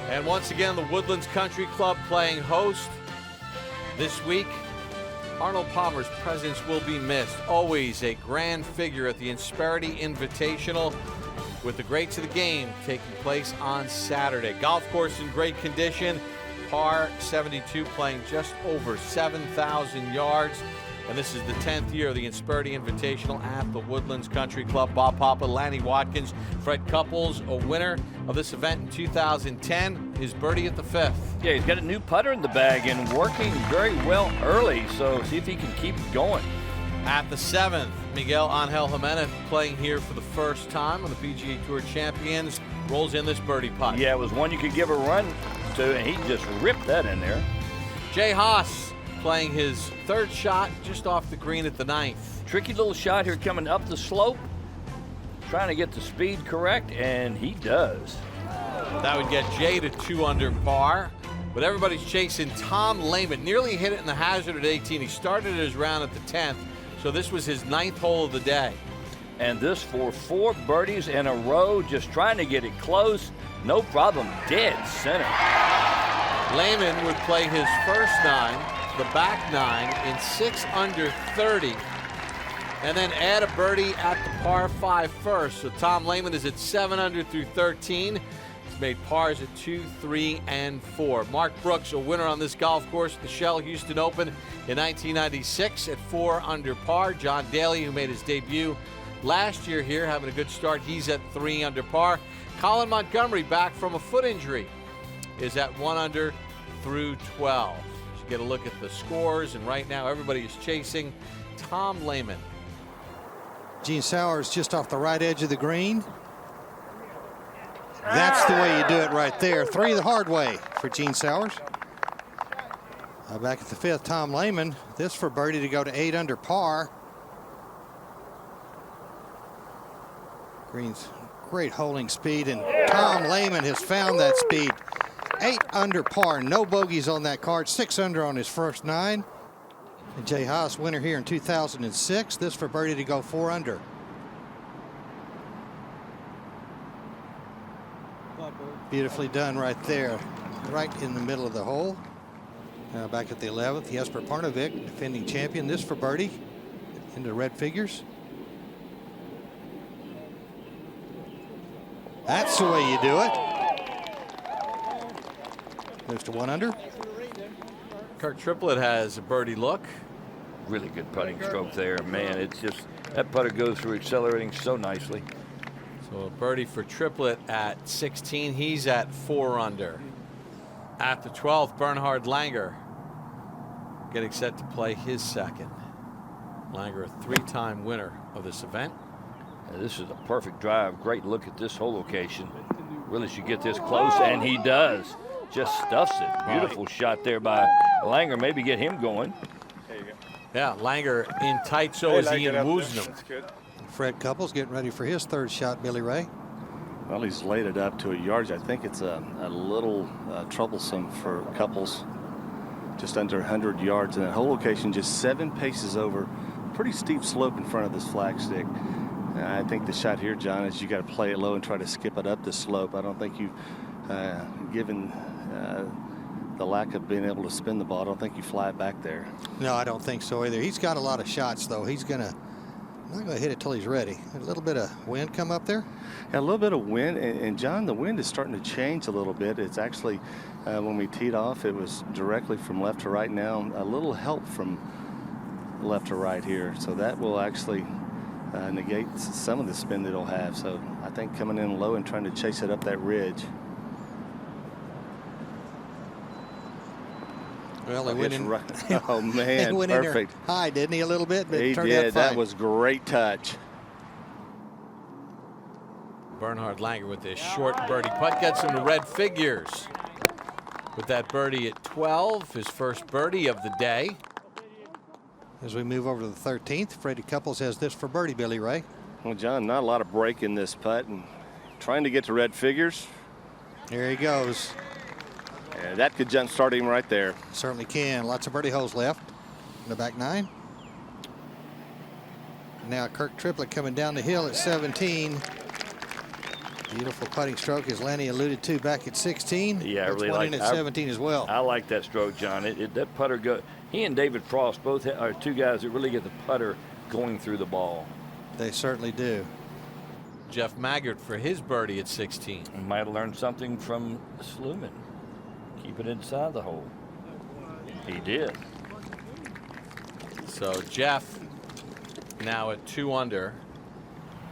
And once again, the Woodlands Country Club playing host. This week, Arnold Palmer's presence will be missed. Always a grand figure at the Insperity Invitational, with the greats of the game taking place on Saturday. Golf course in great condition. Par 72, playing just over 7,000 yards. And this is the 10th year of the Insperity Invitational at the Woodlands Country Club. Bob Papa, Lanny Watkins, Fred Couples, a winner of this event in 2010. His birdie at the 5th. Yeah, he's got a new putter in the bag and working very well early, so see if he can keep it going. At the 7th, Miguel Angel Jimenez playing here for the first time on the PGA Tour Champions. Rolls in this birdie putt. Yeah, it was one you could give a run to, and he just ripped that in there. Jay Haas playing his third shot just off the green at the 9th. Tricky little shot here coming up the slope, trying to get the speed correct, and he does. That would get Jay to 2 under par, but everybody's chasing Tom Lehman. Nearly hit it in the hazard at 18. He started his round at the 10th, so this was his 9th hole of the day. And this for 4 birdies in a row, just trying to get it close. No problem, dead center. Lehman would play his first 9, the back 9, in 6 under 30, and then add a birdie at the par 5 first. So Tom Lehman is at 7 under through 13. He's made pars at 2, 3, and 4. Mark Brooks, a winner on this golf course at the Shell Houston Open in 1996 at 4 under par. John Daly, who made his debut last year here, having a good start. He's at 3 under par. Colin Montgomery, back from a foot injury, is at 1 under through 12. You get a look at the scores, and right now everybody is chasing Tom Lehman. Gene Sowers just off the right edge of the green. That's the way you do it right there. 3 the hard way for Gene Sowers. Back at the 5th, Tom Lehman. This for birdie to go to 8 under par. Green's great holding speed, and Tom Lehman has found that speed. 8 under par, no bogeys on that card, 6 under on his first 9. And Jay Haas, winner here in 2006. This for birdie to go 4 under. Beautifully done right there, right in the middle of the hole. Now back at the 11th, Jesper Parnevik, defending champion. This for birdie into red figures. That's the way you do it. Moves to 1 under. Kirk Triplett has a birdie look. Really good putting stroke there. Man, it's just, that putter goes through accelerating so nicely. So a birdie for Triplett at 16. He's at 4 under. At the 12th, Bernhard Langer getting set to play his second. Langer, a 3-time winner of this event. And this is a perfect drive. Great look at this whole location. Really should get this close, and he does. Just stuffs it. Beautiful shot there by Langer. Maybe get him going. There you go. Yeah, Langer in tight, so is Ian Woosnam. That's good. Fred Couples getting ready for his 3rd shot, Billy Ray. Well, he's laid it up to a yardage. I think it's a little troublesome for Couples. Just under 100 yards, and that whole location just 7 paces over. Pretty steep slope in front of this flagstick. I think the shot here, John, is you got to play it low and try to skip it up the slope. I don't think you've given the lack of being able to spin the ball, I don't think you fly it back there. No, I don't think so either. He's got a lot of shots, though. He's not gonna hit it till he's ready. A little bit of wind come up there. Yeah, a little bit of wind, and John, the wind is starting to change a little bit. It's actually, when we teed off, it was directly from left to right. Now a little help from left to right here, so that will actually negate some of the spin that it'll have. So I think coming in low and trying to chase it up that ridge. Well, he went in. Right. Oh man, he went perfect. In there high, didn't he? A little bit, but he it turned did. out fine. That was great touch. Bernhard Langer with this short birdie putt gets him to red figures. With that birdie at 12, his first birdie of the day. As we move over to the 13th, Freddie Couples has this for birdie, Billy Ray. Well, John, not a lot of break in this putt, and trying to get to red figures. Here he goes. Yeah, that could jump start him right there. Certainly can. Lots of birdie holes left in the back 9. Now Kirk Triplett coming down the hill at 17. Beautiful putting stroke, as Lanny alluded to back at 16. Yeah, I That's really one like in at 17 as well. I like that stroke, John. That putter go. He and David Frost both are two guys that really get the putter going through the ball. They certainly do. Jeff Maggart for his birdie at 16. Might have learned something from Sluman. Keep it inside the hole. He did. So Jeff now at 2 under.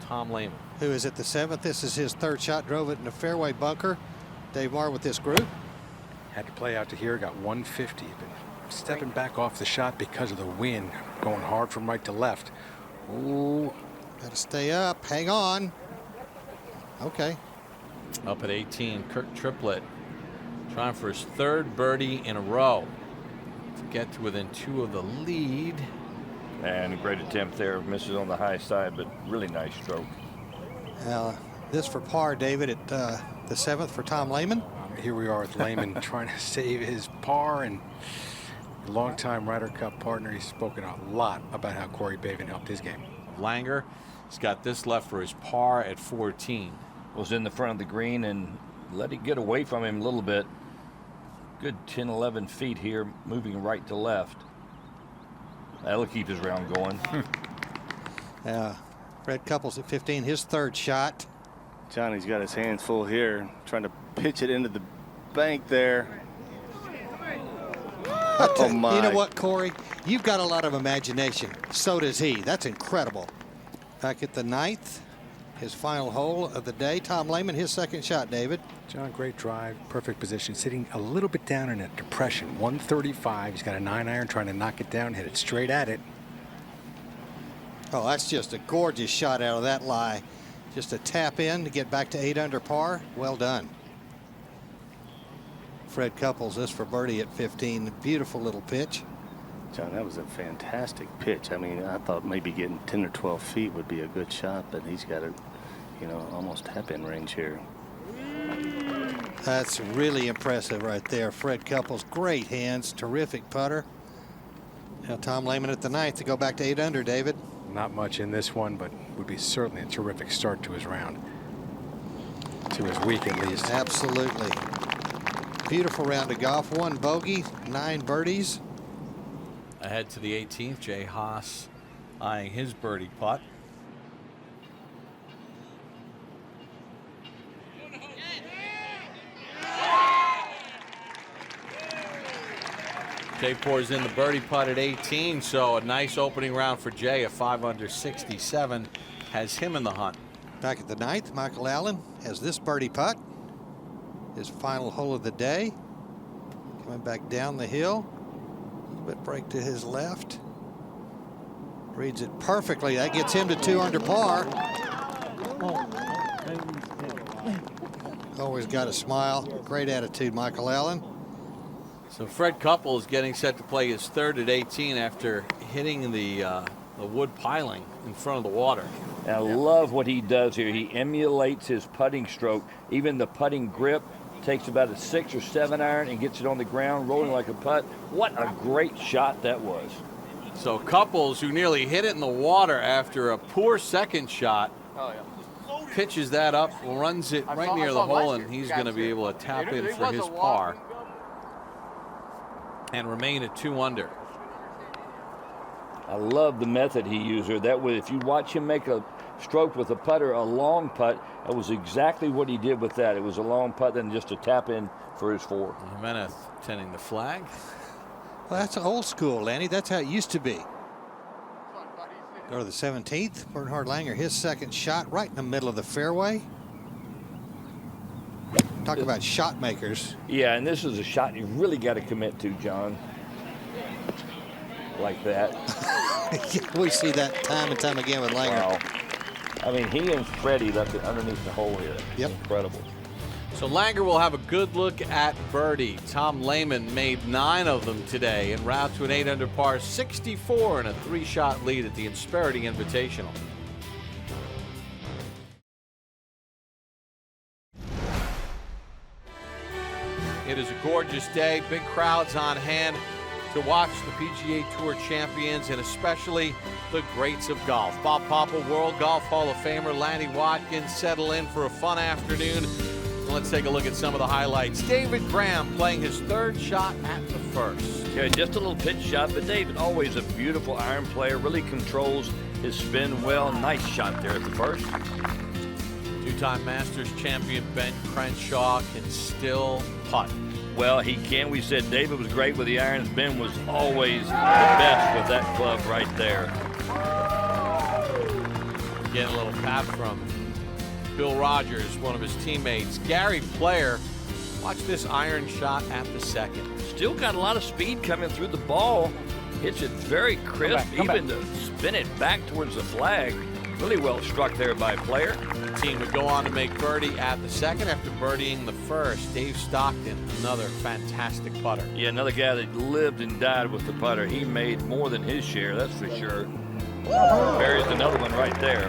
Tom Lehman. Who is at the 7th. This is his 3rd shot. Drove it in the fairway bunker. Dave Marr with this group. Had to play out to here, got 150. Been stepping back off the shot because of the wind, going hard from right to left. Ooh. Got to stay up. Hang on. Okay. Up at 18, Kirk Triplett trying for his 3rd birdie in a row to get to within 2 of the lead. And a great attempt there. Misses on the high side, but really nice stroke. This for par, David, at the 7th for Tom Lehman. Here we are with Lehman trying to save his par, and longtime Ryder Cup partner. He's spoken a lot about how Corey Baven helped his game. Langer has got this left for his par at 14. Was in the front of the green and let it get away from him a little bit. Good 10, 11 feet here, moving right to left. That'll keep his round going. Fred Couples at 15, his 3rd shot. Johnny's got his hands full here, trying to pitch it into the bank there. Oh my. You know what, Corey? You've got a lot of imagination. So does he. That's incredible. Back at the 9th, his final hole of the day. Tom Lehman, his 2nd shot, David. John, great drive, perfect position, sitting a little bit down in a depression. 135. He's got a 9-iron, trying to knock it down, hit it straight at it. Oh, that's just a gorgeous shot out of that lie. Just a tap in to get back to 8 under par. Well done. Fred Couples, this for birdie at 15. Beautiful little pitch. John, that was a fantastic pitch. I mean, I thought maybe getting 10 or 12 feet would be a good shot, but he's got it, you know, almost tap-in range here. That's really impressive right there. Fred Couples, great hands, terrific putter. Now Tom Lehman at the 9th to go back to 8 under, David. Not much in this one, but would be certainly a terrific start to his round. To his week, at least. Absolutely. Beautiful round of golf. 1 bogey, 9 birdies. Ahead to the 18th, Jay Haas eyeing his birdie putt. Jay pours in the birdie putt at 18, so a nice opening round for Jay. A 5 under 67 has him in the hunt. Back at the 9th, Michael Allen has this birdie putt. His final hole of the day. Coming back down the hill. A little bit break to his left. Reads it perfectly. That gets him to 2 under par. Always got a smile. Great attitude, Michael Allen. So Fred Couples getting set to play his 3rd at 18 after hitting the wood piling in front of the water. And I love what he does here. He emulates his putting stroke. Even the putting grip, takes about a 6 or 7 iron and gets it on the ground, rolling like a putt. What a great shot that was. So Couples, who nearly hit it in the water after a poor 2nd shot, pitches that up, runs it right near the hole, and he's going to be able to tap in for his par and remain at 2 under. I love the method he used there. That way, if you watch him make a stroke with a putter, a long putt, that was exactly what he did with that. It was a long putt, then just a tap in for his 4. Jimenez tending the flag. Well, that's old school, Lanny. That's how it used to be. Go to the 17th. Bernhard Langer, his 2nd shot right in the middle of the fairway. Talk about shot makers. Yeah, and this is a shot you really got to commit to, John. Like that. We see that time and time again with Langer. Wow. I mean, he and Freddie left it underneath the hole here. Yep. Incredible. So Langer will have a good look at birdie. Tom Lehman made 9 of them today en route to an 8 under par 64 and a 3-shot lead at the Insperity Invitational. It is a gorgeous day. Big crowds on hand to watch the PGA Tour Champions and especially the greats of golf. Bob Popple, World Golf Hall of Famer Lanny Watkins settle in for a fun afternoon. Let's take a look at some of the highlights. David Graham playing his third shot at the first. Yeah, just a little pitch shot, but David, always a beautiful iron player, really controls his spin well. Nice shot there at the first. Two-time Masters champion Ben Crenshaw can still putt. Well, he can. We said David was great with the irons. Ben was always the best with that club right there. Getting a little pat from Bill Rogers, one of his teammates. Gary Player, watch this iron shot at the second. Still got a lot of speed coming through the ball. Hits it very crisp, even to spin it back towards the flag. Really well struck there by Player. The team would go on to make birdie at the second after birdieing the first. Dave Stockton, another fantastic putter. Yeah, another guy that lived and died with the putter. He made more than his share, that's for sure. Buries another one right there.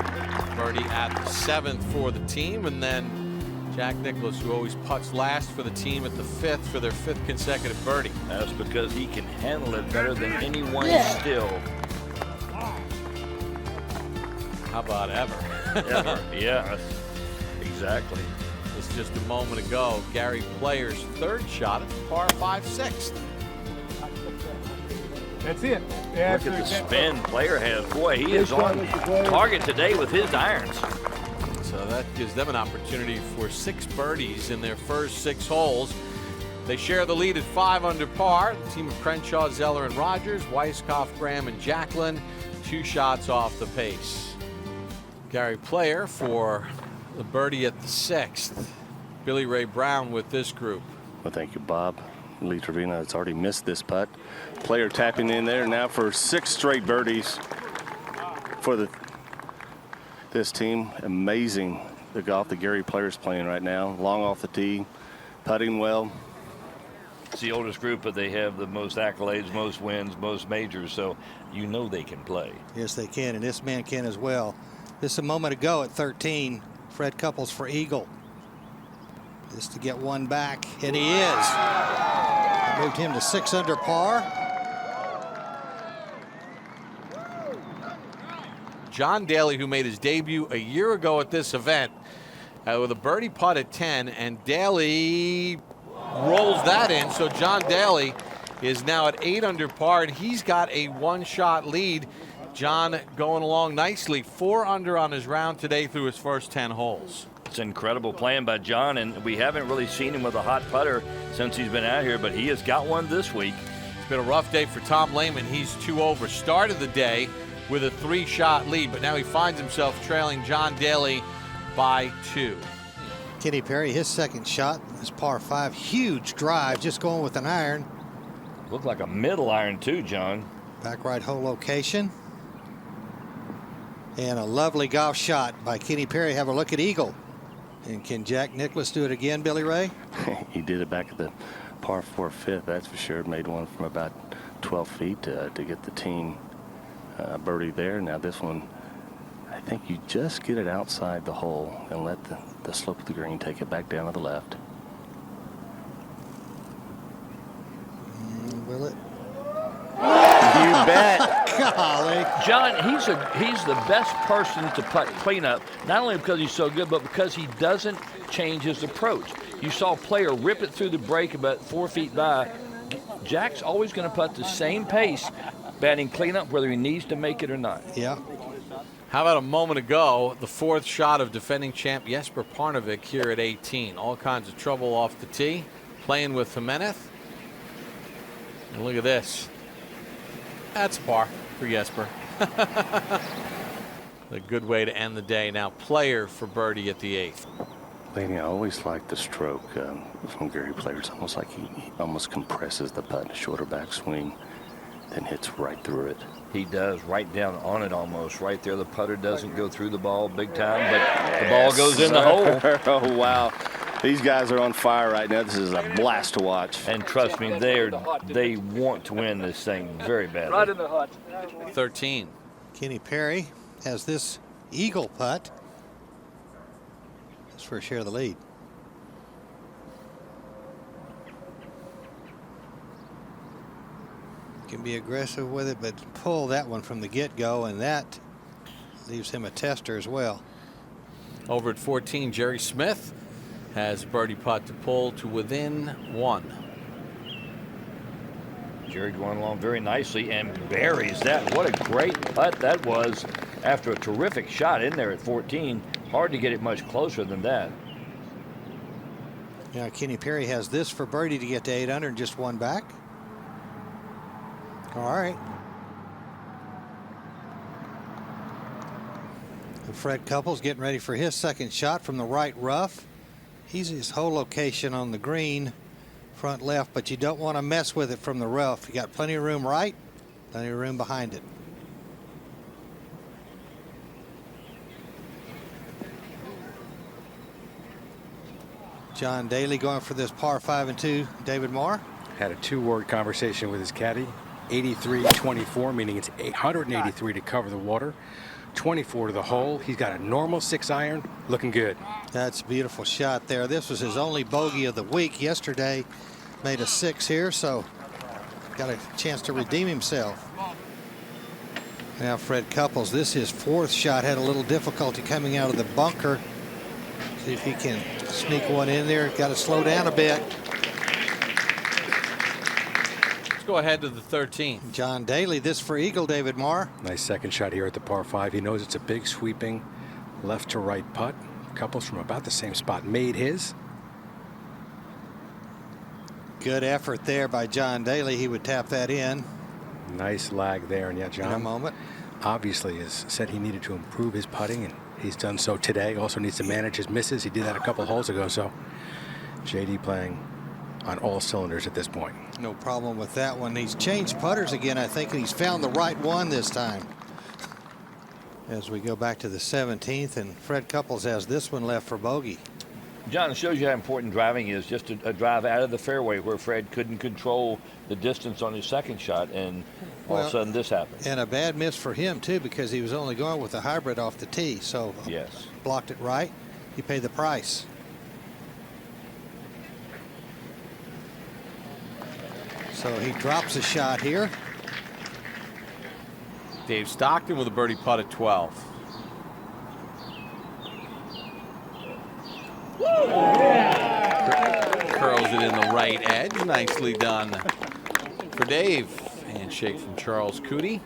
Birdie at the seventh for the team, and then Jack Nicklaus, who always putts last for the team, at the fifth for their fifth consecutive birdie. That's because he can handle it better than anyone still. How about ever? Ever. Yeah, exactly. This just a moment ago. Gary Player's third shot at the par 5 sixth. That's it. Yeah, look at the spin Player has. Boy, he is on target today with his irons. So that gives them an opportunity for 6 birdies in their first 6 holes. They share the lead at 5 under par. The team of Crenshaw, Zeller, and Rogers, Weiskopf, Graham, and Jacklin, 2 shots off the pace. Gary Player for the birdie at the 6th. Billy Ray Brown with this group. Well, thank you, Bob. Lee Trevino has already missed this putt. Player tapping in there now for 6 straight birdies for this team. Amazing the golf that Gary Player's playing right now. Long off the tee, putting well. It's the oldest group, but they have the most accolades, most wins, most majors, so you know they can play. Yes, they can, and this man can as well. Just a moment ago at 13, Fred Couples for eagle. Just to get one back, and he is. That moved him to 6 under par. John Daly, who made his debut a year ago at this event with a birdie putt at 10, and Daly rolls that in. So John Daly is now at 8 under par, and he's got a 1-shot lead. John going along nicely, 4 under on his round today through his first 10 holes. It's incredible playing by John, and we haven't really seen him with a hot putter since he's been out here, but he has got one this week. It's been a rough day for Tom Lehman. He's 2 over. Started the day with a 3-shot lead, but now he finds himself trailing John Daly by 2. Kenny Perry, his second shot is par 5. Huge drive, just going with an iron. Looked like a middle iron too, John. Back right hole location. And a lovely golf shot by Kenny Perry. Have a look at eagle. And can Jack Nicklaus do it again, Billy Ray? He did it back at the par 4 fifth, that's for sure. Made one from about 12 feet to get the team birdie there. Now this one, I think you just get it outside the hole and let the slope of the green take it back down to the left. Will it? You bet. Golly. John, he's the best person to putt cleanup, not only because he's so good, but because he doesn't change his approach. You saw a player rip it through the break about 4 feet by. Jack's always going to putt the same pace, batting cleanup, whether he needs to make it or not. Yeah. How about a moment ago, the 4th shot of defending champ Jesper Parnevik here at 18. All kinds of trouble off the tee, playing with Jimenez. And look at this. That's par for Jesper. A good way to end the day. Now Player for birdie at the 8th. Laney, I always like the stroke from Gary Player. It's almost like he almost compresses the putt in a shorter backswing, then hits right through it. He does, right down on it almost. Right there, the putter doesn't go through the ball big time, but the ball goes in the hole. Oh, wow. These guys are on fire right now. This is a blast to watch. And trust me, they want to win this thing very badly. Right in the hut. 13. Kenny Perry has this eagle putt. That's for a share of the lead. Can be aggressive with it, but pull that one from the get-go, and that leaves him a tester as well. Over at 14, Jerry Smith has a birdie putt to pull to within 1. Jerry going along very nicely and buries that. What a great putt that was after a terrific shot in there at 14. Hard to get it much closer than that. Now Kenny Perry has this for birdie to get to 8 under and just 1 back. All right. And Fred Couples getting ready for his second shot from the right rough. He's his whole location on the green, front left, but you don't want to mess with it from the rough. You got plenty of room right, plenty of room behind it. John Daly going for this par 5 and 2. David Marr Had a 2-word conversation with his caddy. 83-24, meaning it's 183 to cover the water. 24 to the hole. He's got a normal 6-iron, looking good. That's a beautiful shot there. This was his only bogey of the week. Yesterday made a 6 here, so got a chance to redeem himself. Now Fred Couples, this is his 4th shot, had a little difficulty coming out of the bunker. See if he can sneak one in there. Got to slow down a bit. Let's go ahead to the 13. John Daly, this for eagle, David Marr. Nice second shot here at the par 5. He knows it's a big sweeping left to right putt. Couples from about the same spot made his. Good effort there by John Daly. He would tap that in. Nice lag there. And yeah, John In a moment. obviously has said he needed to improve his putting, and he's done so today. Also needs to manage his misses. He did that a couple holes ago. So JD playing on all cylinders at this point. No problem with that one. He's changed putters again, I think, and he's found the right one this time. As we go back to the 17th, and Fred Couples has this one left for bogey. John, it shows you how important driving is. Just a drive out of the fairway where Fred couldn't control the distance on his second shot, and all of a sudden this happened. And a bad miss for him, too, because he was only going with a hybrid off the tee. So yes, blocked it right. He paid the price. So he drops a shot here. Dave Stockton with a birdie putt at 12. Curls it in the right edge. Nicely done for Dave. Handshake from Charles Cootie.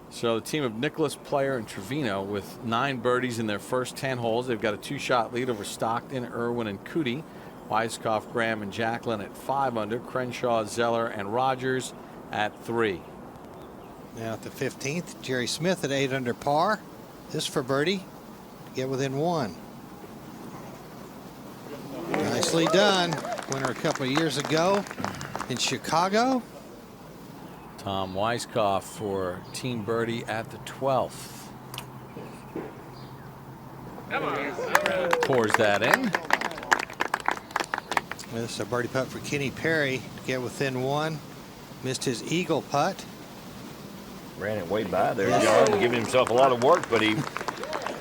So the team of Nicholas, Player, and Trevino with 9 birdies in their first 10 holes. They've got a 2-shot lead over Stockton, Irwin, and Cootie. Weiskopf, Graham, and Jacklin at 5 under. Crenshaw, Zeller, and Rogers at 3. Now at the 15th, Jerry Smith at 8 under par. This for birdie. Get within 1. Nicely done. Winner a couple of years ago in Chicago. Tom Weiskopf for team birdie at the 12th. Pours that in. This is a birdie putt for Kenny Perry to get within 1. Missed his eagle putt. ran it way by there, John, giving himself a lot of work, but he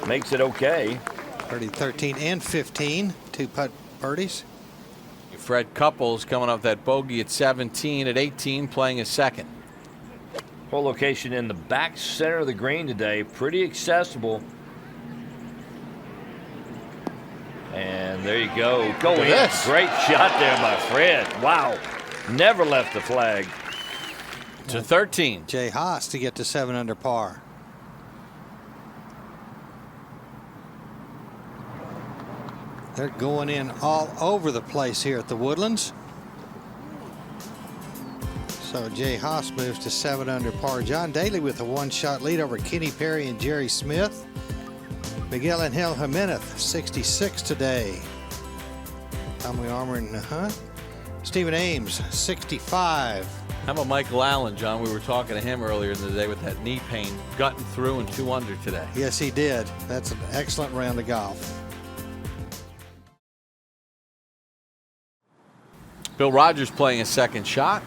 makes it okay. Birdie 13 and 15, 2 putt birdies. Fred Couples coming off that bogey at 17, at 18 playing his second. Hole location in the back center of the green today, pretty accessible. And there you go. Go in. This. Great shot there by Fred. Wow. Never left the flag. To 13. Jay Haas to get to 7 under par. They're going in all over the place here at the Woodlands. So Jay Haas moves to 7 under par. John Daly with a 1-shot lead over Kenny Perry and Jerry Smith. Miguel Angel Jimenez, 66 today. Tommy Armour in the hunt. Stephen Ames, 65. How about Michael Allen, John? We were talking to him earlier in the day with that knee pain, gutting through and 2 under today. Yes, he did. That's an excellent round of golf. Bill Rogers playing a second shot.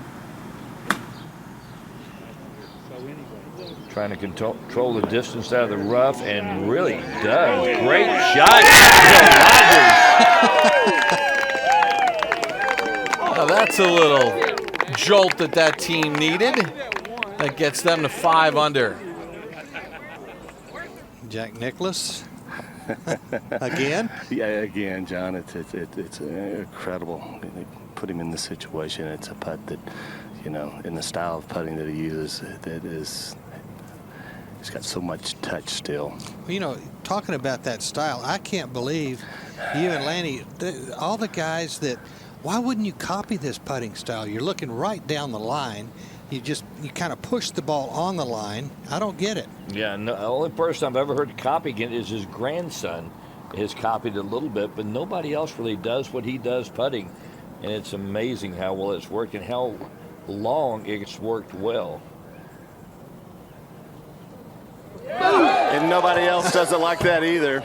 Trying to control the distance out of the rough, and really does. Great shot. Bill Rogers. Now that's a little jolt that that team needed. That gets them to 5 under. Jack Nicklaus again. Yeah, again, John. It's incredible. They put him in this situation. It's a putt that, you know, in the style of putting that he uses, that is, he's got so much touch still. Well, you know, talking about that style, I can't believe you and Lanny, all the guys that. Why wouldn't you copy this putting style? You're looking right down the line. You kind of push the ball on the line. I don't get it. Yeah, no, the only person I've ever heard copying it is his grandson. Has copied it a little bit, but nobody else really does what he does putting. And it's amazing how well it's worked and how long it's worked well. And nobody else does it like that either.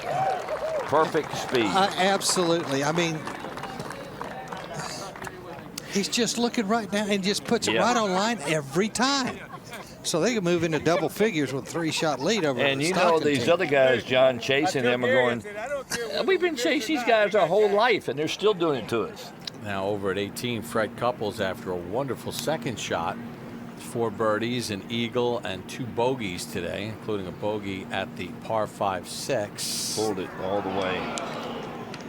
Perfect speed. Absolutely. I mean, he's just looking right down and just puts it right on line every time. So they can move into double figures with a 3-shot lead over. And you know these other guys, John, chasing them are going, we've been chasing these guys our whole life, and they're still doing it to us. Now over at 18, Fred Couples, after a wonderful second shot, 4 birdies, an eagle, and 2 bogeys today, including a bogey at the par 5-6. Pulled it all the way.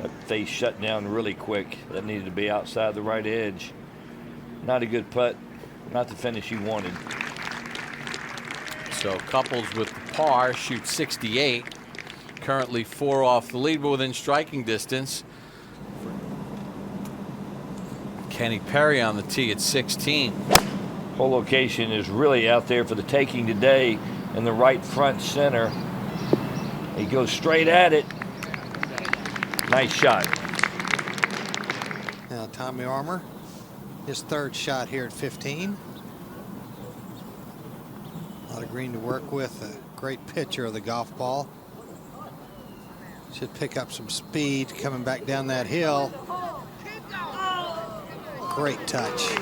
That face shut down really quick. That needed to be outside the right edge. Not a good putt. Not the finish you wanted. So Couples with the par shoots 68. Currently 4 off the lead, but within striking distance. Kenny Perry on the tee at 16. Whole location is really out there for the taking today in the right front center. He goes straight at it. Nice shot. Now Tommy Armour, his 3rd shot here at 15. A lot of green to work with. A great pitcher of the golf ball. Should pick up some speed coming back down that hill. Great touch.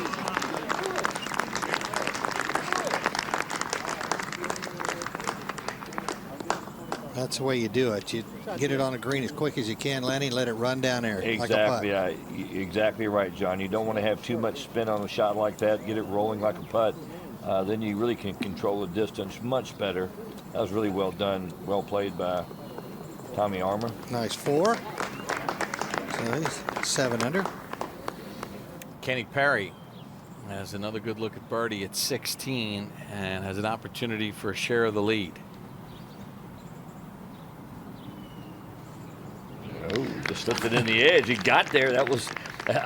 That's the way you do it. You get it on a green as quick as you can, Lenny, let it run down there. Exactly, like a putt. exactly right, John. You don't want to have too much spin on a shot like that. Get it rolling like a putt. Then you really can control the distance much better. That was really well done, well played by Tommy Armour. Nice 4. So he's 7 under. Kenny Perry has another good look at birdie at 16 and has an opportunity for a share of the lead. Oh, just slipped it in the edge. He got there. I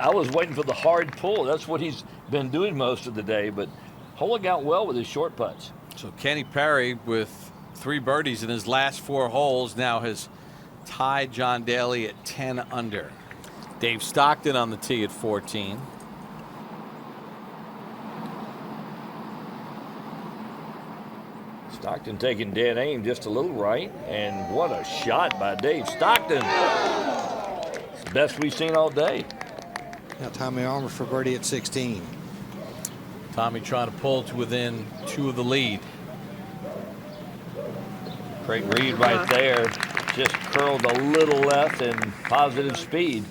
was waiting for the hard pull. That's what he's been doing most of the day, but holding out well with his short putts. So Kenny Perry, with 3 birdies in his last 4 holes, now has tied John Daly at 10 under. Dave Stockton on the tee at 14. Stockton taking dead aim just a little right, and what a shot by Dave Stockton. It's the best we've seen all day. Now Tommy Armour for birdie at 16. Tommy trying to pull to within 2 of the lead. Great read right there. Just curled a little left and positive speed.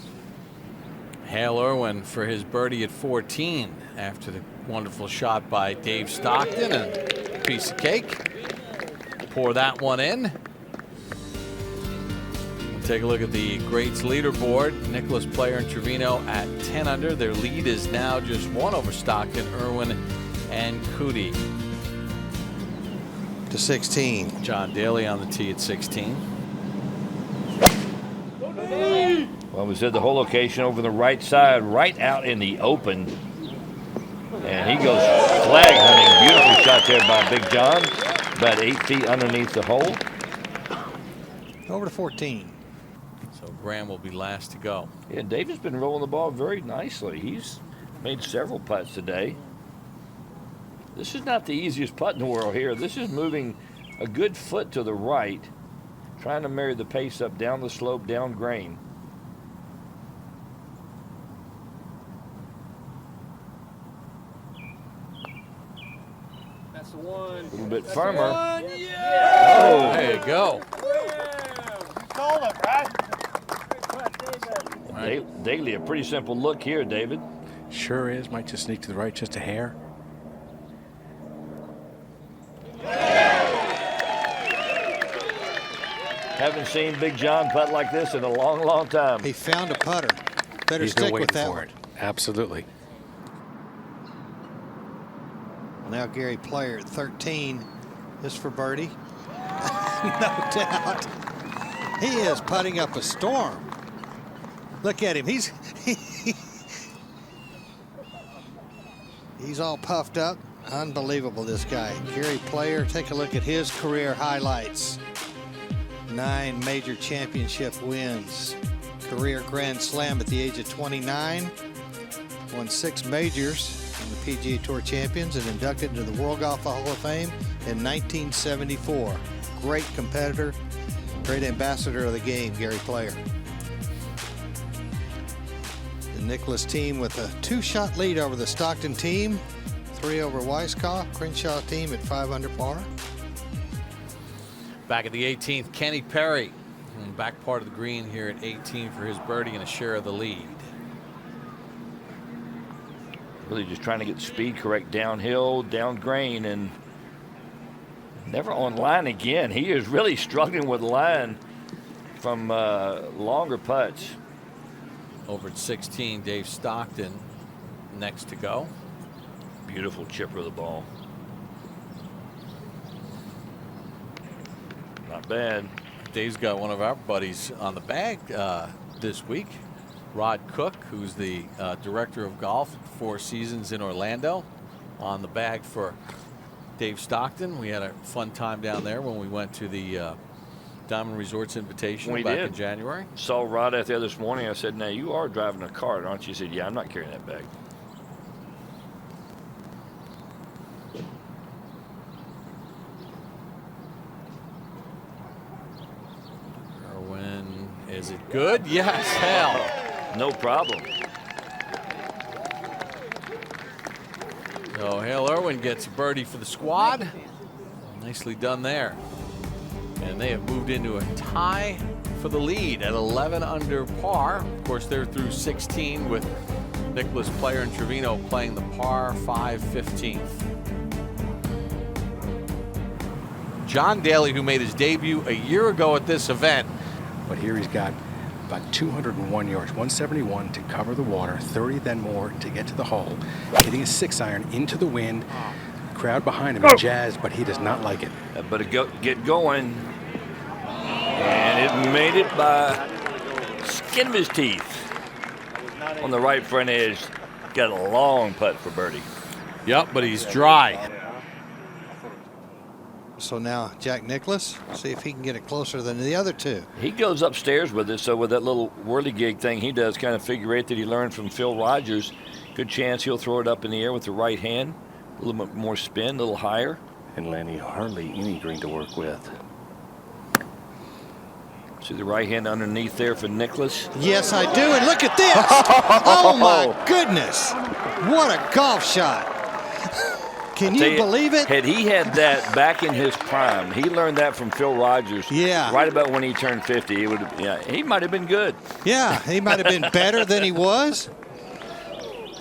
Hale Irwin for his birdie at 14 after the wonderful shot by Dave Stockton, and piece of cake. Pour that one in. We'll take a look at the greats leaderboard. Nicholas Player and Trevino at 10 under. Their lead is now just 1 over Stockton, Irwin, and Cootie. To 16. John Daly on the tee at 16. Well, we said the whole location over the right side, right out in the open. And he goes flag hunting. Beautiful shot there by Big John. About 8 feet underneath the hole. Over to 14. So Graham will be last to go. Yeah, David's been rolling the ball very nicely. He's made several putts today. This is not the easiest putt in the world here. This is moving a good foot to the right, trying to marry the pace up down the slope, down grain. That's the one. A little bit firmer. Yeah. Oh, There you go. You called it, right? Daly, a pretty simple look here, David. Sure is. Might just sneak to the right just a hair. Haven't seen Big John putt like this in a long, long time. He found a putter. Better He's been stick with waiting that for one. it. Absolutely. Now Gary Player at 13 is for birdie. No doubt. He is putting up a storm. Look at him. He's all puffed up. Unbelievable, this guy. Gary Player, take a look at his career highlights. 9 major championship wins. Career Grand Slam at the age of 29. Won 6 majors in the PGA Tour Champions and inducted into the World Golf Hall of Fame in 1974. Great competitor, great ambassador of the game, Gary Player. The Nicklaus team with a 2-shot lead over the Stockton team. 3 over Weiskopf. Crenshaw team at 5 under par. Back at the 18th, Kenny Perry. Back part of the green here at 18 for his birdie and a share of the lead. Really just trying to get the speed correct downhill, down green, and never on line again. He is really struggling with line from longer putts. Over at 16, Dave Stockton next to go. Beautiful chipper of the ball. Not bad. Dave's got one of our buddies on the bag this week. Rod Cook, who's the director of golf at 4 Seasons in Orlando, on the bag for Dave Stockton. We had a fun time down there when we went to the Diamond Resorts Invitational back in January. Saw Rod out there this morning. I said, now you are driving a cart, aren't you? He said, yeah, I'm not carrying that bag. Irwin, is it good? Yes, hell. No problem. So Hale Irwin gets a birdie for the squad. Nicely done there. And they have moved into a tie for the lead at 11 under par. Of course, they're through 16 with Nicklaus, Player, and Trevino playing the par 5 15th. John Daly, who made his debut a year ago at this event. But here he's got about 201 yards, 171 to cover the water, 30 then more to get to the hole, hitting a 6-iron into the wind. Crowd behind him is jazzed, but he does not like it. But get going, and it made it by skin of his teeth on the right front edge. Got a long putt for birdie. Yep, but he's dry. So now Jack Nicklaus, see if he can get it closer than the other 2. He goes upstairs with it, so with that little whirligig thing he does, kind of figure 8 that he learned from Phil Rogers, good chance he'll throw it up in the air with the right hand. A little bit more spin, a little higher. And Lanny, hardly any green to work with. See the right hand underneath there for Nicklaus? Yes, I do. And look at this. Oh, my goodness. What a golf shot. Can you believe it? Had he had that back in his prime, he learned that from Phil Rogers. Yeah. Right about when he turned 50, he would. Yeah, he might have been good. Yeah, he might have been better than he was.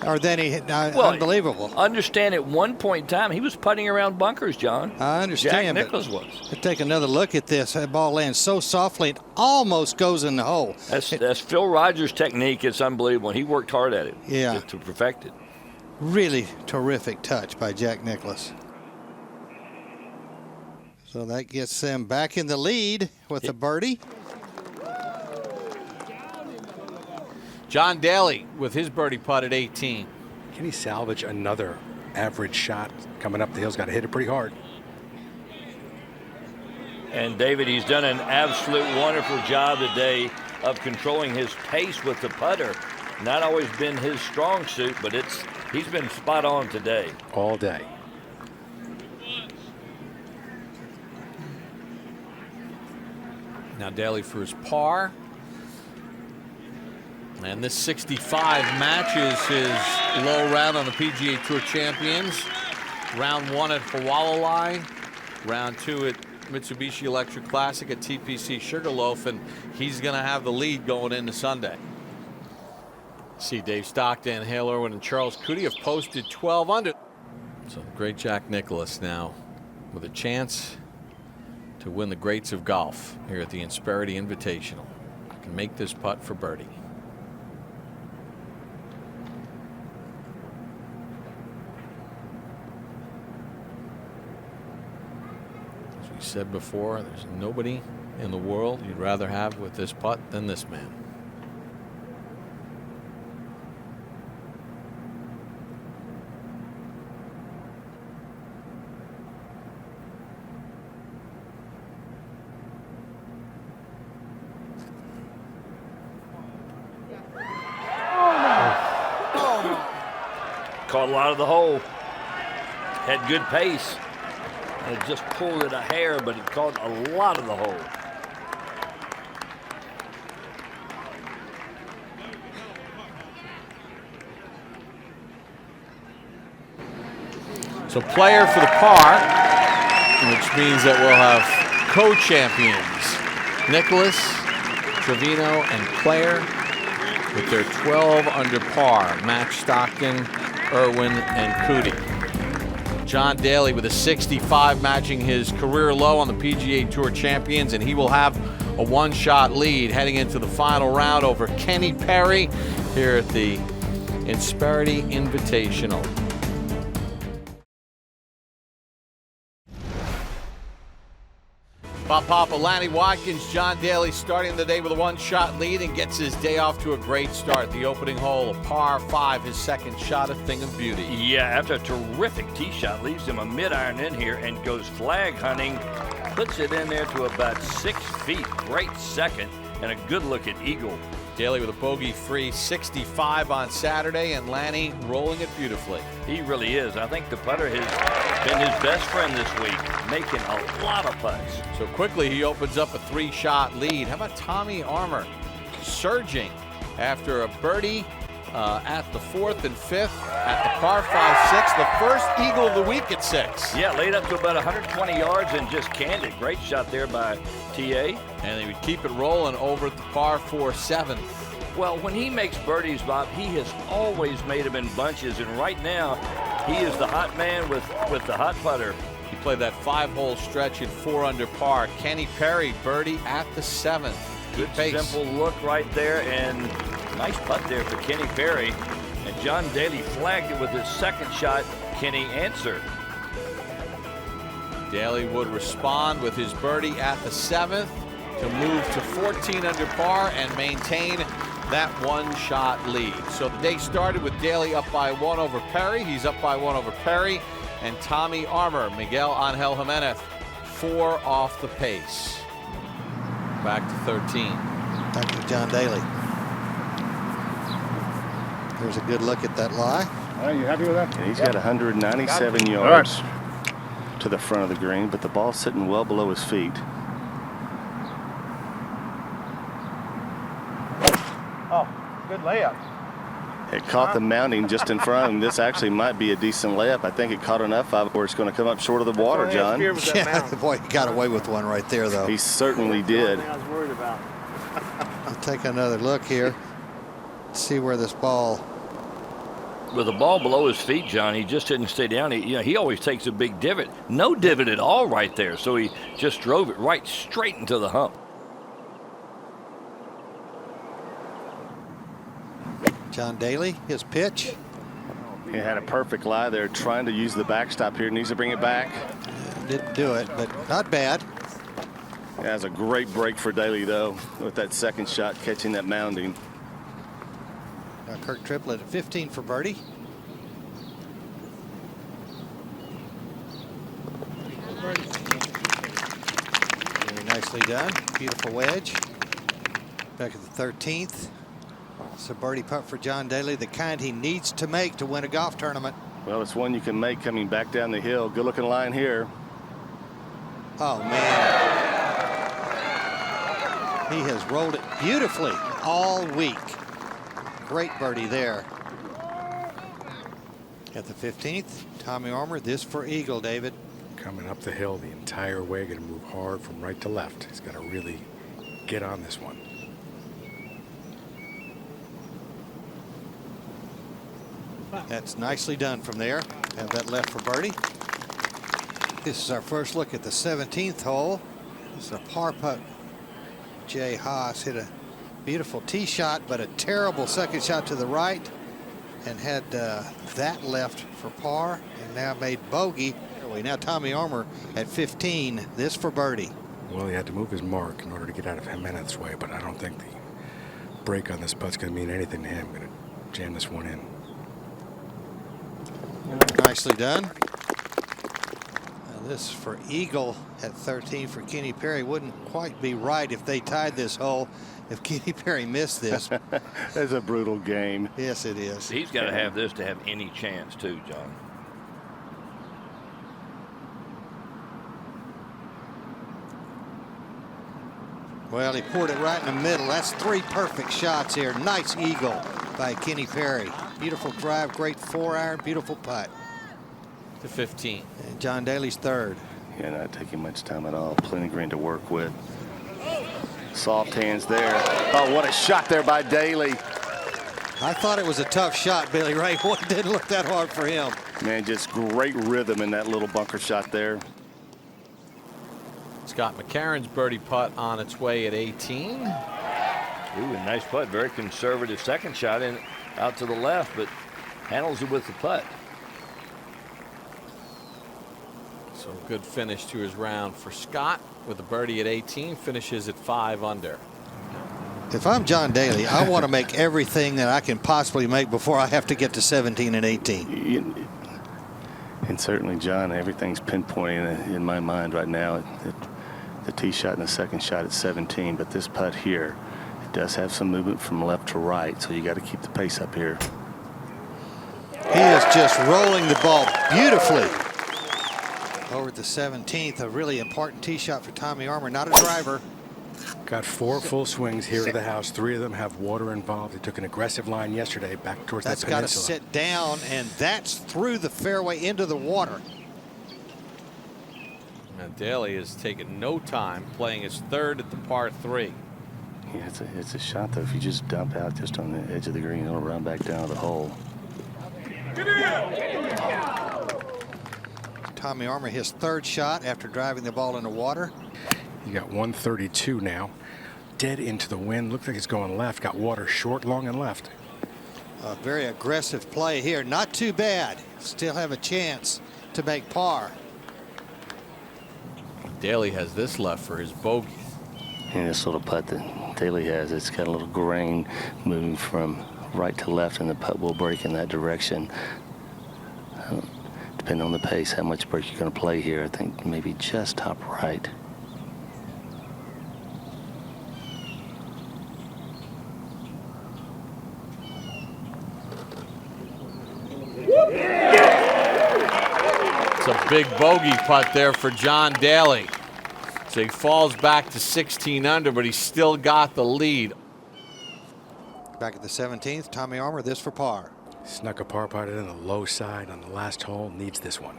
Or than he, unbelievable. Understand at one point in time, he was putting around bunkers, John. I understand. Jack Nicklaus was. Let's take another look at this. That ball lands so softly, it almost goes in the hole. That's Phil Rogers' technique. It's unbelievable. He worked hard at it. Yeah. To perfect it. Really terrific touch by Jack Nicklaus. So that gets them back in the lead with a birdie. John Daly with his birdie putt at 18. Can he salvage another average shot coming up the hill? He's got to hit it pretty hard. And David, he's done an absolute wonderful job today of controlling his pace with the putter. Not always been his strong suit, but he's been spot on today. All day. Now Daly for his par. And this 65 matches his low round on the PGA Tour Champions. Round 1 at Hualalai. Round 2 at Mitsubishi Electric Classic at TPC Sugarloaf. And he's going to have the lead going into Sunday. See Dave Stockton, Hale Irwin, and Charles Cootie have posted 12 under. So the great Jack Nicklaus now with a chance to win the greats of golf here at the Insperity Invitational. Can make this putt for birdie. As we said before, there's nobody in the world you'd rather have with this putt than this man. Caught a lot of the hole. Had good pace. And it just pulled it a hair, but it caught a lot of the hole. So player for the par, which means that we'll have co-champions Nicklaus, Trevino, and Player with their 12 under par. Match Stockton, Irwin, and Cootie. John Daly with a 65, matching his career low on the PGA Tour Champions, and he will have a one-shot lead heading into the final round over Kenny Perry here at the Insperity Invitational. Bob Papa, Lanny Watkins, John Daly starting the day with a one-shot lead and gets his day off to a great start. The opening hole, a par 5, his second shot, a thing of beauty. Yeah, after a terrific tee shot, leaves him a mid-iron in here and goes flag hunting. Puts it in there to about 6 feet. Great second and a good look at eagle. Daly with a bogey-free 65 on Saturday, and Lanny rolling it beautifully. He really is. I think the putter has been his best friend this week, making a lot of putts. So quickly he opens up a 3-shot lead. How about Tommy Armour surging after a birdie at the 4th and 5th at the par 5-6, the first eagle of the week at 6. Yeah, laid up to about 120 yards and just canned it. Great shot there by TA. And they would keep it rolling over at the par 4-7. Well, when he makes birdies, Bob, he has always made them in bunches, and right now he is the hot man with the hot putter. He played that 5-hole stretch at 4 under par. Kenny Perry birdie at the 7th. Good simple look right there, and nice putt there for Kenny Perry. And John Daly flagged it with his second shot. Kenny answered. Daly would respond with his birdie at the 7th to move to 14 under par and maintain that one-shot lead. So the day started with Daly up by 1 over Perry. He's up by 1 over Perry. And Tommy Armour, Miguel Angel Jimenez, 4 off the pace. Back to 13. Thank you, John Daly. There's a good look at that lie. All right, you happy with that? And he's got 197 yards to the front of the green, but the ball's sitting well below his feet. Oh, good layup. It caught the mounting just in front of him. This actually might be a decent layup. I think it caught enough of it where it's going to come up short of the water, John. Yeah, boy, he got away with one right there, though. He certainly did. I was worried about. I'll take another look here. See where this ball. With the ball below his feet, John, he just didn't stay down. He always takes a big divot. No divot at all right there, so he just drove it right straight into the hump. John Daly, his pitch. He had a perfect lie there, trying to use the backstop here. Needs to bring it back. Didn't do it, but not bad. Yeah, that's a great break for Daly, though, with that second shot catching that mounding. Now Kirk Triplett at 15 for birdie. Very nicely done. Beautiful wedge. Back at the 13th. It's a birdie putt for John Daly, the kind he needs to make to win a golf tournament. Well, it's one you can make coming back down the hill. Good looking line here. Oh, man. He has rolled it beautifully all week. Great birdie there. At the 15th, Tommy Armour, this for eagle, David. Coming up the hill the entire way, going to move hard from right to left. He's got to really get on this one. That's nicely done from there. Have that left for birdie. This is our first look at the 17th hole. This is a par putt. Jay Haas hit a beautiful tee shot, but a terrible second shot to the right, and had that left for par, and now made bogey. Now Tommy Armour at 15. This for birdie. Well, he had to move his mark in order to get out of Jimenez's way, but I don't think the break on this putt's going to mean anything to him. Going to jam this one in. Nicely done. Now this for eagle at 13 for Kenny Perry. Wouldn't quite be right if they tied this hole if Kenny Perry missed this. That's a brutal game. Yes, it is. He's got to have this to have any chance too, John. Well, he poured it right in the middle. That's 3 perfect shots here. Nice eagle by Kenny Perry. Beautiful drive, great 4-iron, beautiful putt. To 15. And John Daly's third. Yeah, not taking much time at all. Plenty of green to work with. Soft hands there. Oh, what a shot there by Daly. I thought it was a tough shot, Billy Ray. It didn't look that hard for him. Man, just great rhythm in that little bunker shot there. Scott McCarron's birdie putt on its way at 18. Ooh, a nice putt. Very conservative second shot in out to the left, but handles it with the putt. So good finish to his round for Scott with a birdie at 18. Finishes at 5 under. If I'm John Daly, I want to make everything that I can possibly make before I have to get to 17 and 18. And certainly, John, everything's pinpointing in my mind right now. The tee shot and the second shot at 17, but this putt here, it does have some movement from left to right, so you got to keep the pace up here. He is just rolling the ball beautifully. Over the 17th, a really important tee shot for Tommy Armour, not a driver. Got 4 full swings here to the house. 3 of them have water involved. He took an aggressive line yesterday back towards that peninsula. That's got to sit down, and that's through the fairway into the water. And Daly has taken no time, playing his third at the par 3. Yeah, it's a shot, though. If you just dump out just on the edge of the green, it'll run back down to the hole. Tommy Armour, his third shot after driving the ball in the water. You got 132 now. Dead into the wind. Looks like it's going left. Got water short, long, and left. A very aggressive play here. Not too bad. Still have a chance to make par. Daly has this left for his bogey. And this little putt that Daly has, it's got a little grain moving from right to left, and the putt will break in that direction. Depending on the pace, how much break you're going to play here. I think maybe just top right. It's a big bogey putt there for John Daly. So he falls back to 16 under, but he's still got the lead. Back at the 17th, Tommy Armour, this for par. Snuck a par putt in the low side on the last hole. Needs this one.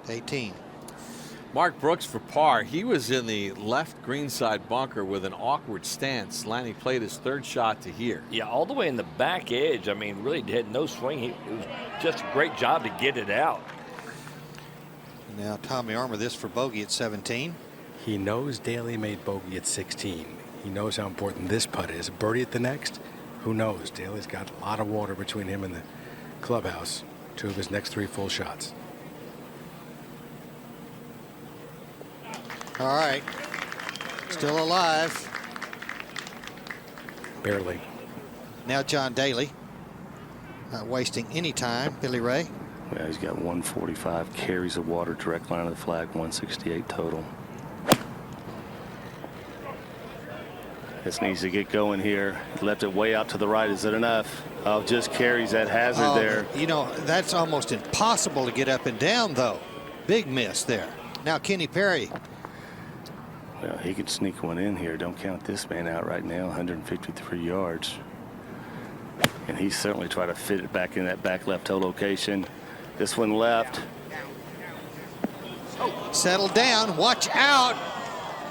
'18. Mark Brooks for par. He was in the left greenside bunker with an awkward stance. Lanny played his third shot to here. Yeah, all the way in the back edge. I mean, really had no swing. It was just a great job to get it out. Now Tommy Armour, this for bogey at 17. He knows Daly made bogey at 16. He knows how important this putt is. A birdie at the next, who knows? Daly's got a lot of water between him and the clubhouse. 2 of his next 3 full shots. All right. Still alive. Barely. Now John Daly. Not wasting any time. Billy Ray. Yeah, he's got 145 carries of water, direct line of the flag, 168 total. This needs to get going here. Left it way out to the right. Is it enough? Oh, just carries that hazard there. You know, that's almost impossible to get up and down, though. Big miss there. Now Kenny Perry. Well, he could sneak one in here. Don't count this man out right now. 153 yards. And he certainly tried to fit it back in that back left toe location. This one left. Settle down. Watch out.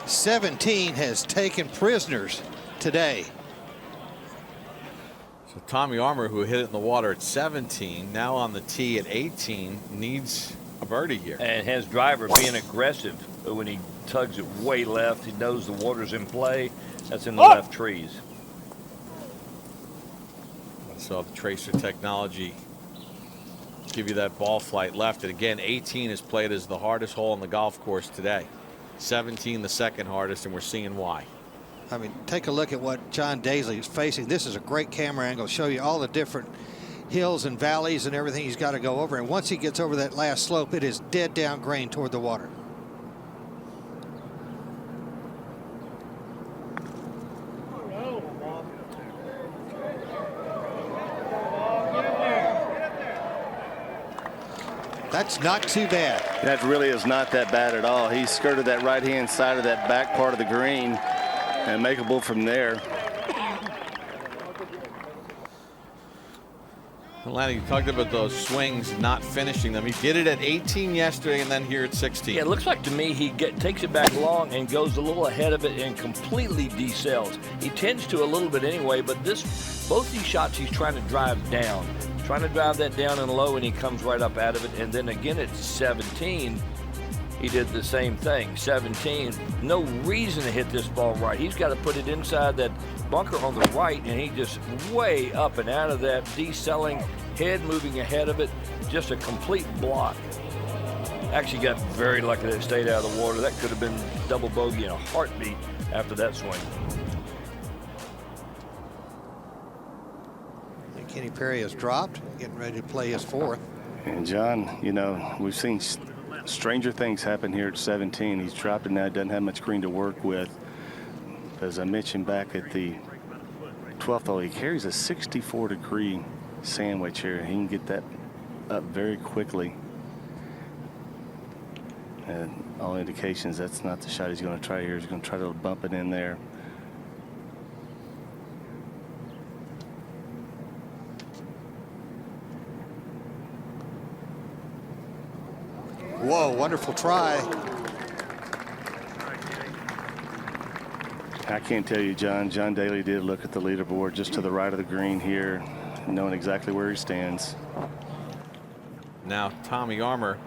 17 has taken prisoners today. So Tommy Armour, who hit it in the water at 17, now on the tee at 18, needs a birdie here. And his driver being aggressive when he tugs it way left. He knows the water's in play. That's in the left trees. So the tracer technology give you that ball flight left. And again, 18 is played as the hardest hole on the golf course today. 17 the second hardest, and we're seeing why. I mean, take a look at what John Daly is facing. This is a great camera angle. Show you all the different hills and valleys and everything he's got to go over. And once he gets over that last slope, it is dead down grain toward the water. That's not too bad. That really is not that bad at all. He skirted that right-hand side of that back part of the green and makeable from there. Atlanta, you talked about those swings, not finishing them. He did it at 18 yesterday and then here at 16. Yeah, it looks like to me he takes it back long and goes a little ahead of it and completely decells. He tends to a little bit anyway, but both these shots he's trying to drive down. Trying to drive that down and low, and he comes right up out of it. And then again at 17, he did the same thing. 17, no reason to hit this ball right. He's got to put it inside that bunker on the right, and he just way up and out of that, decelling, head moving ahead of it, just a complete block. Actually got very lucky that it stayed out of the water. That could have been double bogey in a heartbeat after that swing. Kenny Perry has dropped, getting ready to play his fourth. And John, you know, we've seen stranger things happen here at 17. He's dropped it now, doesn't have much green to work with. As I mentioned back at the 12th hole, he carries a 64-degree sandwich here. He can get that up very quickly. And all indications that's not the shot he's going to try here. He's going to try to bump it in there. Whoa, wonderful try. I can't tell you, John. John Daly did look at the leaderboard just to the right of the green here, knowing exactly where he stands. Now Tommy Armour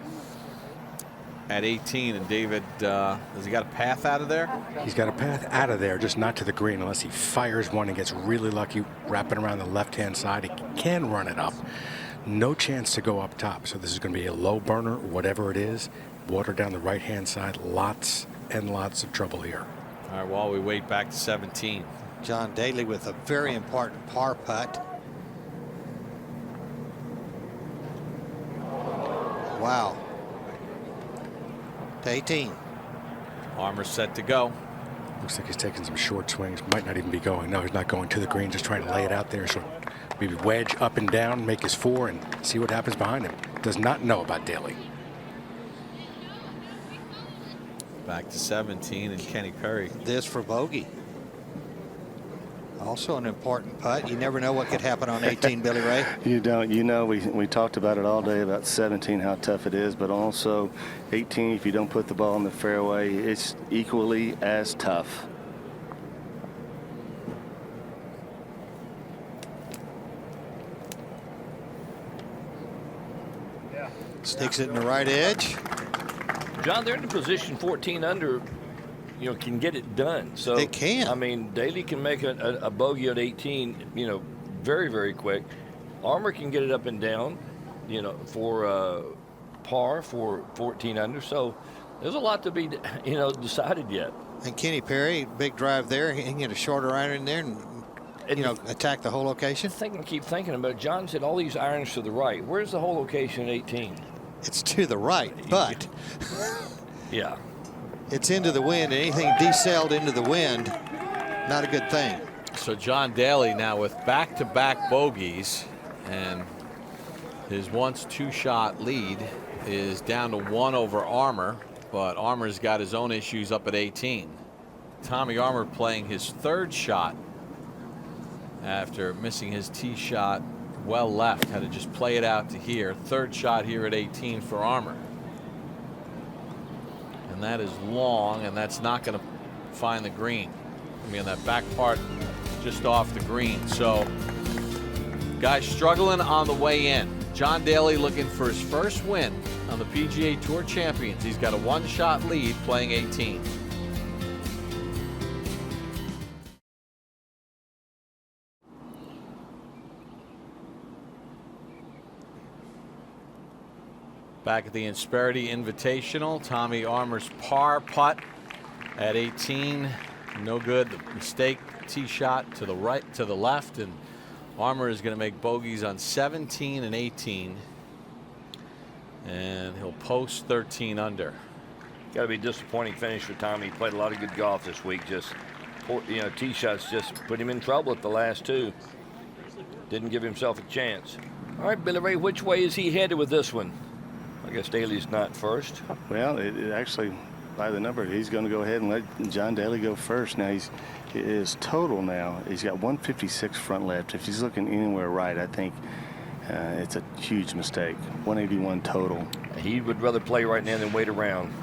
at 18, and David, has he got a path out of there? He's got a path out of there, just not to the green, unless he fires one and gets really lucky wrapping around the left-hand side. He can run it up. No chance to go up top. So this is going to be a low burner, whatever it is. Water down the right-hand side. Lots and lots of trouble here. All right, while we wait, back to 17. John Daly with a very important par putt. Wow. To 18. Armour set to go. Looks like he's taking some short swings. Might not even be going. No, he's not going to the green, just trying to lay it out there. So maybe wedge up and down, make his four, and see what happens behind him. Does not know about Daly. Back to 17, and Kenny Perry. This for bogey. Also an important putt. You never know what could happen on 18, Billy Ray. You don't. You know, we talked about it all day about 17, how tough it is, but also 18, if you don't put the ball in the fairway, it's equally as tough. Sticks it in the right edge. John, they're in a position 14 under, you know, can get it done. So they can. I mean, Daly can make a bogey at 18, you know, very, very quick. Armour can get it up and down, you know, for par for 14 under. So there's a lot to be, you know, decided yet. And Kenny Perry, big drive there. He can get a shorter iron in there and you know, attack the whole location. Keep thinking about it. John said all these irons to the right. Where's the whole location at 18? It's to the right, but yeah, it's into the wind. Anything decelled into the wind, not a good thing. So John Daly now with back-to-back bogeys, and his once two-shot lead is down to 1 over Armour, but Armour's got his own issues up at 18. Tommy Armour playing his third shot after missing his tee shot well left. Had to just play it out to here. Third shot here at 18 for Armour. And that is long, and that's not going to find the green. I mean, on that back part just off the green. So guys struggling on the way in. John Daly looking for his first win on the PGA Tour Champions. He's got a one-shot lead playing 18. Back at the Insperity Invitational, Tommy Armour's par putt at 18. No good. The mistake, tee shot to the right, to the left, and Armour is going to make bogeys on 17 and 18. And he'll post 13 under. Got to be a disappointing finish for Tommy. He played a lot of good golf this week. Just, tee shots just put him in trouble at the last two. Didn't give himself a chance. All right, Billy Ray, which way is he headed with this one? I guess Daly's not first. Well, it actually, by the number, he's going to go ahead and let John Daly go first. Now, his total now, he's got 156 front left. If he's looking anywhere right, I think it's a huge mistake. 181 total. He would rather play right now than wait around.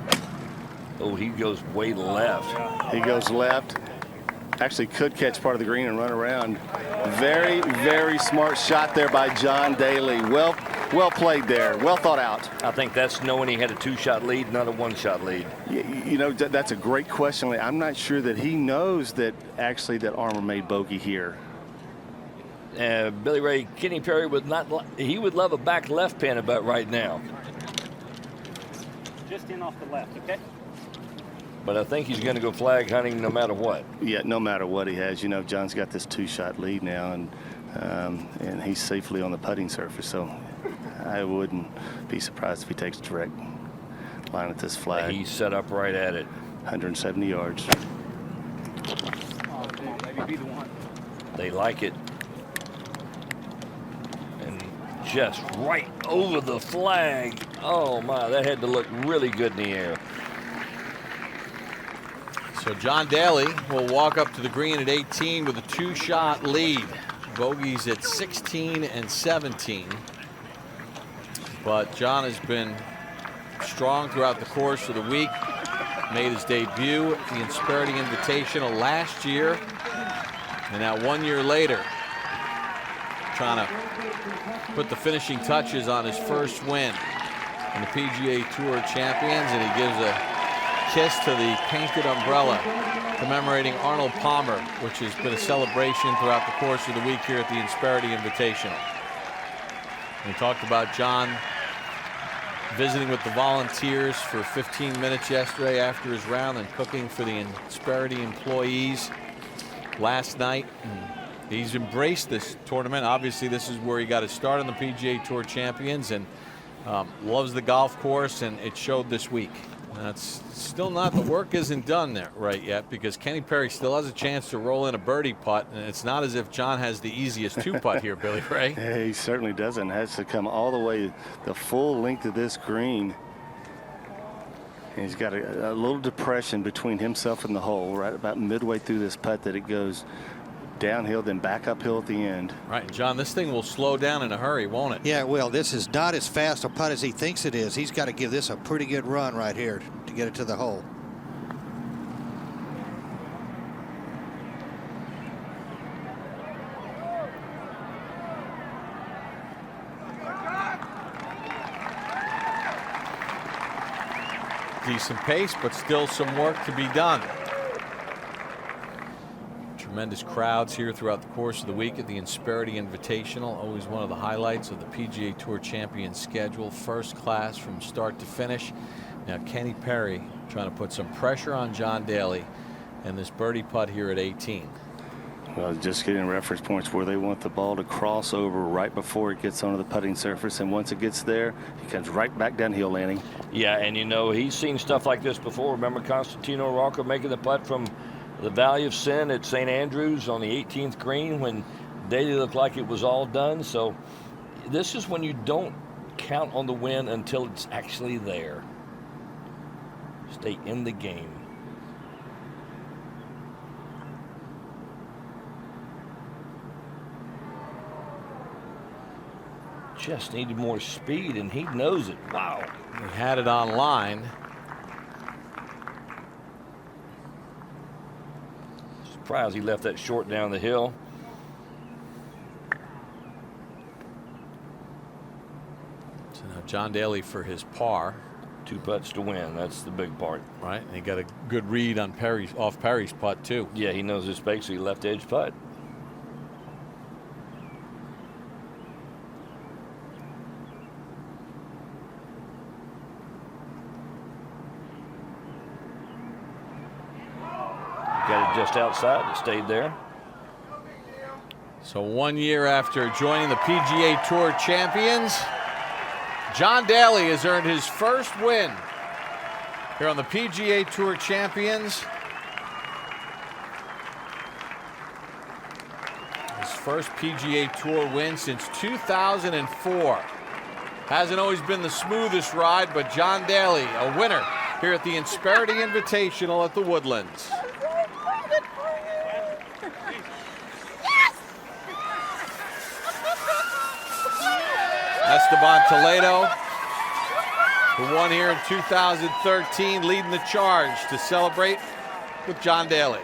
Oh, he goes way left. He goes left. Actually could catch part of the green and run around. Very, very smart shot there by John Daly. Well played there. Well thought out. I think that's knowing he had a two-shot lead, not a one-shot lead. You know, that's a great question. I'm not sure that he knows that actually that Armour made bogey here. Billy Ray, Kenny Perry would not. He would love a back left pin about right now. Just in off the left, okay? But I think he's going to go flag hunting no matter what. Yeah, no matter what he has. You know, John's got this two-shot lead now, and he's safely on the putting surface. So I wouldn't be surprised if he takes a direct line at this flag. He's set up right at it. 170 yards. Oh, come on, maybe be the one. They like it. And just right over the flag. Oh, my, that had to look really good in the air. So John Daly will walk up to the green at 18 with a two-shot lead. Bogeys at 16 and 17. But John has been strong throughout the course of the week. Made his debut at the Insperity Invitational last year. And now 1 year later, trying to put the finishing touches on his first win in the PGA Tour Champions. And he gives a kiss to the painted umbrella commemorating Arnold Palmer, which has been a celebration throughout the course of the week here at the Insperity Invitational. We talked about John visiting with the volunteers for 15 minutes yesterday after his round and cooking for the Insperity employees last night. He's embraced this tournament. Obviously, this is where he got his start on the PGA Tour Champions, and loves the golf course, and it showed this week. That's still not, the work isn't done there right yet, because Kenny Perry still has a chance to roll in a birdie putt, and it's not as if John has the easiest two putt here, Billy Ray. Yeah, he certainly doesn't. Has to come all the way the full length of this green. And he's got a little depression between himself and the hole right about midway through this putt that it goes downhill, then back uphill at the end. Right, John, this thing will slow down in a hurry, won't it? Yeah, well, this is not as fast a putt as he thinks it is. He's got to give this a pretty good run right here to get it to the hole. Decent pace, but still some work to be done. Tremendous crowds here throughout the course of the week at the Insperity Invitational. Always one of the highlights of the PGA Tour Champions schedule. First class from start to finish. Now Kenny Perry trying to put some pressure on John Daly and this birdie putt here at 18. Well, just getting reference points where they want the ball to cross over right before it gets onto the putting surface, and once it gets there, he comes right back downhill, landing. Yeah, and you know, he's seen stuff like this before. Remember Constantino Rocca making the putt from the Valley of Sin at St. Andrews on the 18th green when Daly looked like it was all done. So this is when you don't count on the win until it's actually there. Stay in the game. Just needed more speed, and he knows it. Wow. He had it on line. Surprised he left that short down the hill. So now John Daly for his par. 2 putts to win. That's the big part. Right, and he got a good read on off Perry's putt too. Yeah, he knows his space, so he left edge putt. Got it just outside. It stayed there. So 1 year after joining the PGA Tour Champions, John Daly has earned his first win here on the PGA Tour Champions. His first PGA Tour win since 2004. Hasn't always been the smoothest ride, but John Daly, a winner here at the Insperity Invitational at the Woodlands. Esteban Toledo, who won here in 2013, leading the charge to celebrate with John Daly.